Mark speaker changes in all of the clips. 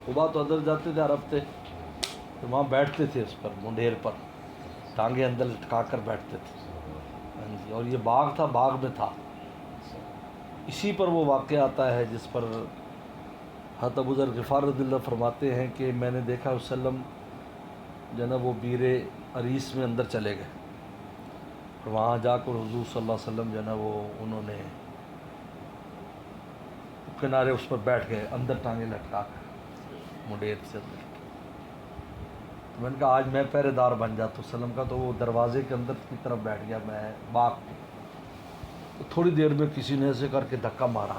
Speaker 1: قبا تو اندر جاتے تھے عرب تھے تو وہاں بیٹھتے تھے اس پر منڈیر پر ٹانگیں اندر لٹکا کر بیٹھتے تھے اور یہ باغ تھا، باغ میں تھا، اسی پر وہ واقعہ آتا ہے جس پر حضرت ابو ذر غفار رضی اللہ فرماتے ہیں کہ میں نے دیکھا وسلم جو ہے نا وہ بیر عریس میں اندر چلے گئے اور وہاں جا کر حضور صلی اللہ علیہ وسلم جو ہے نا وہ انہوں نے کنارے اس پر بیٹھ گئے اندر ٹانگیں لٹکا کر منڈیر سے اندر۔ تو میں نے کہا آج میں پہرے دار بن جاتا ہوں وسلم کا، تو وہ دروازے کے اندر کی طرف بیٹھ گیا میں باغ کی۔ تو تھوڑی دیر میں کسی نے ایسے کر کے دھکا مارا،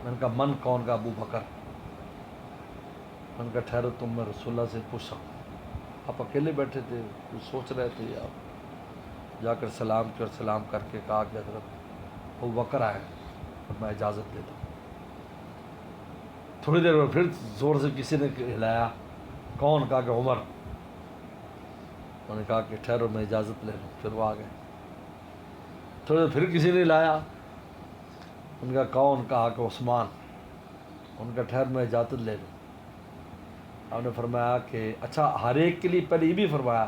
Speaker 1: میں نے کہا من کون؟ کا ابو بکر۔ میں نے کہا ٹھہرو تم، میں رسول اللہ سے پوچھ سکوں۔ آپ اکیلے بیٹھے تھے، کچھ سوچ رہے تھے، آپ جا کر سلام کیا اور سلام کر کے کہا کہ حضرت ابو بکر آئے اور میں اجازت دیتا ہوں۔ تھوڑی دیر میں پھر زور سے کسی نے ہلایا، کون؟ کہا کہ عمر۔ انہوں نے کہا کہ ٹھہرو میں اجازت لے لوں، پھر وہ آ گئے۔ تھوڑی دیر پھر کسی نے لایا، ان کا کون؟ کہا کہ عثمان۔ ان کا ٹھہر میں اجازت لے لوں۔ آپ نے فرمایا کہ اچھا ہر ایک کے لیے پہلے یہ بھی فرمایا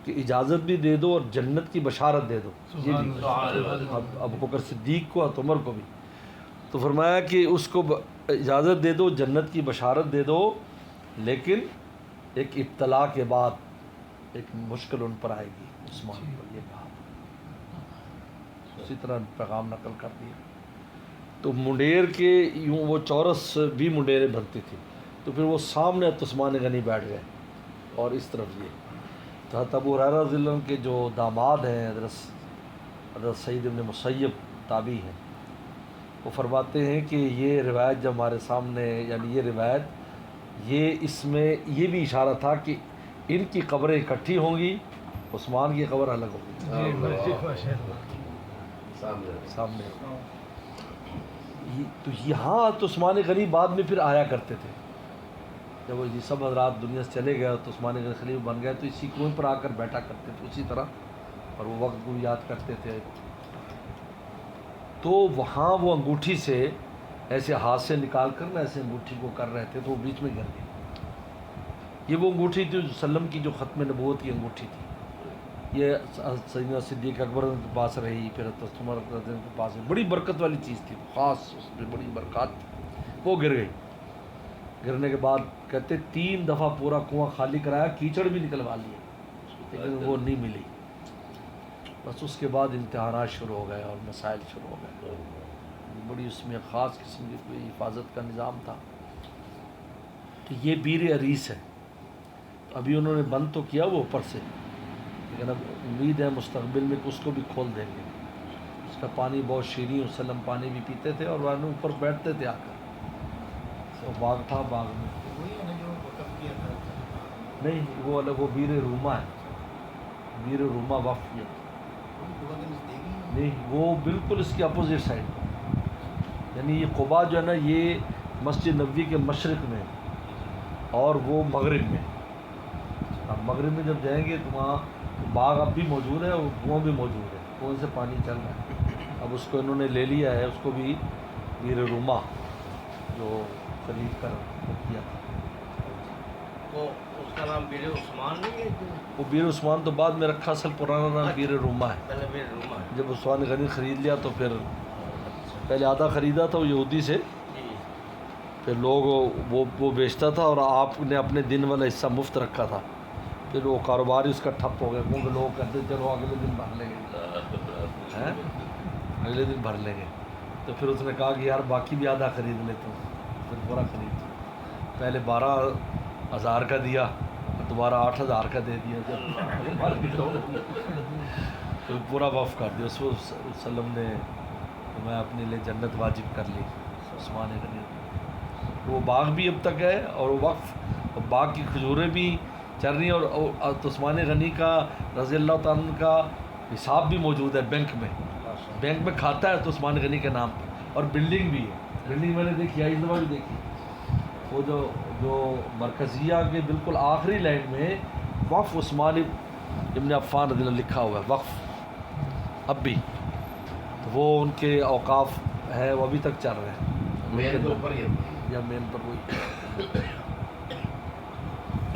Speaker 1: کہ اجازت بھی دے دو اور جنت کی بشارت دے دو، یہ بھی ابو بکر صدیق کو اور عمر کو بھی۔ تو فرمایا کہ اس کو اجازت دے دو، جنت کی بشارت دے دو، لیکن ایک ابتلا کے بعد ایک مشکل ان پر آئے گی، عثمان کو یہ کہا۔ اسی طرح پیغام نقل کر دیا۔ تو منڈیر کے یوں وہ چورس بھی منڈیریں بنتی تھی، تو پھر وہ سامنے عثمان غنی بیٹھ گئے اور اس طرف یہ۔ تو حضرت ابو ہریرہ رضی اللہ عنہ کے جو داماد ہیں حضرت سعید بن مسیب تابعی ہیں، وہ فرماتے ہیں کہ یہ روایت جب ہمارے سامنے، یعنی یہ روایت، یہ اس میں یہ بھی اشارہ تھا کہ ان کی قبریں اکٹھی ہوں گی، عثمان کی قبر الگ ہوگی سامنے۔ تو یہاں تو عثمان غنی بعد میں پھر آیا کرتے تھے، جب وہ یہ سب حضرات دنیا سے چلے گئے تو عثمان غنی خلیفہ بن گئے تو اسی کنویں پر آ کر بیٹھا کرتے تھے اسی طرح، اور وہ وقت کو یاد کرتے تھے۔ تو وہاں وہ انگوٹھی سے ایسے ہاتھ سے نکال کر نا ایسے انگوٹھی کو کر رہے تھے تو وہ بیچ میں گر گئی۔ یہ وہ انگوٹھی تھی وسلم کی جو ختم نبوت کی انگوٹھی تھی، یہ سیدنا صدیق اکبر کے پاس رہی، پھر عمر کے پاس رہی، بڑی برکت والی چیز تھی، خاص اس میں بڑی برکات تھی۔ وہ گر گئی، گرنے کے بعد کہتے 3 دفعہ پورا کنواں خالی کرایا، کیچڑ بھی نکلوا لیا، لیکن وہ نہیں ملی۔ بس اس کے بعد امتحانات شروع ہو گئے اور مسائل شروع ہو گئے، بڑی اس میں خاص قسم کی کوئی حفاظت کا نظام تھا۔ تو یہ بیر عریس ہے، ابھی انہوں نے بند تو کیا وہ اوپر سے، لیکن اب امید ہے مستقبل میں کہ اس کو بھی کھول دیں گے۔ اس کا پانی بہت شیریں، وسلم پانی بھی پیتے تھے اور وہ اوپر بیٹھتے تھے آ کر۔ تو باغ تھا، باغ میں نہیں، وہ الگ، وہ بیر روما ہے، بیر روما وقف کیا نہیں، وہ بالکل اس کے اپوزٹ سائڈ، یعنی یہ قبا جو ہے نا یہ مسجد نبوی کے مشرق میں اور وہ مغرب میں۔ اب مغرب میں جب جائیں گے تو وہاں باغ اب بھی موجود ہے اور کنواں بھی موجود ہے، کنویں سے پانی چل رہا ہے۔ اب اس کو انہوں نے لے لیا ہے، اس کو بھی بیر روما جو خرید کر کیا تھا۔
Speaker 2: تو اس کا نام بیر عثمان نہیں ہے؟
Speaker 1: وہ بیر عثمان تو بعد میں رکھا، اصل پرانا نام بیر روما ہے۔
Speaker 2: پہلے بیر روما ہے۔
Speaker 1: جب عثمان غنی خرید لیا تو پھر پہلے آدھا خریدا تھا وہ یہودی سے، پھر لوگ وہ بیچتا تھا اور آپ نے اپنے دن والا حصہ مفت رکھا تھا، پھر وہ کاروبار ہی اس کا ٹھپ ہو گیا، کیونکہ لوگ کہتے چلو اگلے دن بھر لیں گے، اگلے دن بھر لیں گے۔ تو پھر اس نے کہا کہ یار باقی بھی آدھا خرید لیتا ہوں، پھر پورا خرید لیا۔ پہلے 12,000 کا دیا، دوبارہ 8,000 کا دے دیا، پھر پورا وقف کر دیا۔ اس وسلم نے میں اپنے لیے جنت واجب کر لی عثمان غنی۔ وہ باغ بھی اب تک ہے اور وہ وقف، باغ کی کھجوریں بھی چل رہی ہیں، اور عثمان غنی کا رضی اللہ تعالیٰ عنہ کا حساب بھی موجود ہے بینک میں کھاتا ہے تو عثمان غنی کے نام پہ، اور بلڈنگ بھی ہے، بلڈنگ میں نے دیکھی ہے، اس دفعہ بھی دیکھی، وہ جو مرکزیہ کے بالکل آخری لائن میں وقف عثمان ابن عفان رضی اللہ لکھا ہوا ہے، وقف اب بھی، تو وہ ان کے اوقاف ہے، وہ ابھی تک چل رہے ہیں،
Speaker 2: مین کے اوپر ہی ہے
Speaker 1: یا مین پر وہی